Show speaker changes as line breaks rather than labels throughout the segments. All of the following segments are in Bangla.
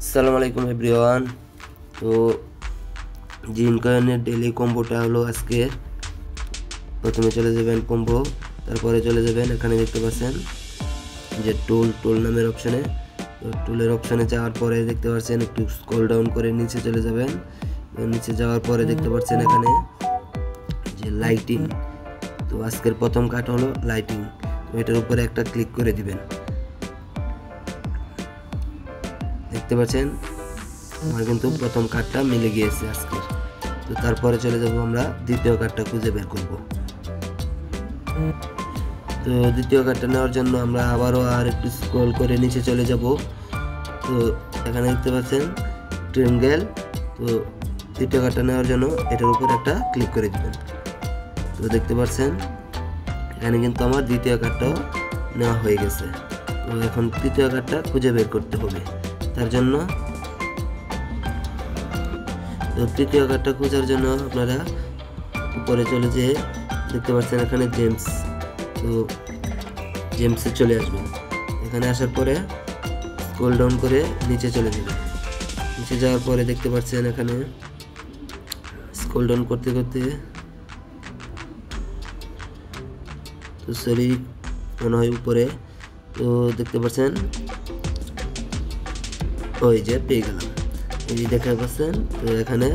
আসসালামু আলাইকুম এভরিওয়ান। তো জিন কয়েনের ডেলি কম্বোটা হলো আজকে। প্রথমে চলে যাবেন কম্বো, তারপরে চলে যাবেন এখানে দেখতে পাচ্ছেন যে টুল নামের অপশানে। তো টুলের অপশানে যাওয়ার পরে দেখতে পাচ্ছেন একটু স্ক্রল ডাউন করে নিচে চলে যাবেন। নিচে যাওয়ার পরে দেখতে পাচ্ছেন এখানে যে লাইটিং। তো আজকের প্রথম কাট হলো লাইটিং। তো এটার উপরে একটা ক্লিক করে দিবেন। দেখতে পাচ্ছেন আমার কিন্তু প্রথম কার্ডটা মিলে গিয়েছে আজকের। তো তারপরে চলে যাব আমরা দ্বিতীয় কার্ডটা খুঁজে বের করব। তো দ্বিতীয় কার্ডটা নেওয়ার জন্য আমরা আবারও আর একটু স্ক্রল করে নিচে চলে যাব। তো এখানে দেখতে পাচ্ছেন ট্রিঙ্গেল। তো দ্বিতীয় কার্ডটা নেওয়ার জন্য এটার উপর একটা ক্লিক করে দিবেন। তো দেখতে পাচ্ছেন এখানে কিন্তু আমার দ্বিতীয় কার্ডটাও নেওয়া হয়ে গেছে। তো এখন তৃতীয় কার্ডটা খুঁজে বের করতে হবে। তার জন্য তো তৃতীয় কার্ডটা খোঁজার জন্য আপনারা উপরে চলে যেয়ে দেখতে পাচ্ছেন এখানে জেমস। তো জেমসে চলে আসবেন। এখানে আসার পরে স্ক্রল ডাউন করে নিচে চলে যাবেন। নিচে যাওয়ার পরে দেখতে পাচ্ছেন এখানে স্ক্রল ডাউন করতে করতে তো সরি মনে হয় উপরে। তো দেখতে পাচ্ছেন ওই যে পেয়ে গেলাম, এই দেখা পাচ্ছেন। তো এখানে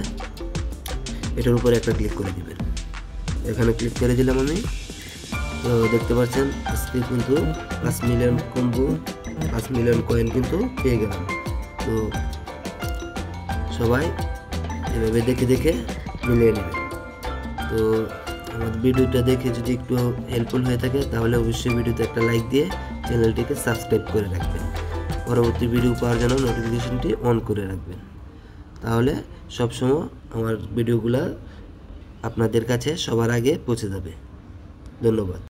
এটার উপরে একটা ক্লিক করে দিবেন। এখানে ক্লিক করে দিলাম আমি। তো দেখতে পাচ্ছেন আজকে কিন্তু 5 মিলিয়ন কম্বো 5 মিলিয়ন কয়েন কিন্তু পেয়ে গেলাম। তো সবাই এভাবে দেখে দেখে মিলিয়ে নেবেন। তো আমার ভিডিওটা দেখে যদি একটু হেল্পফুল হয়ে থাকে তাহলে অবশ্যই ভিডিওতে একটা লাইক দিয়ে চ্যানেলটিকে সাবস্ক্রাইব করে রাখবেন। পরবর্তী ভিডিও পাওয়ার জন্য নোটিফিকেশনটি অন করে রাখবেন। তাহলে সবসময় আমার ভিডিওগুলো আপনাদের কাছে সবার আগে পৌঁছে যাবে। ধন্যবাদ।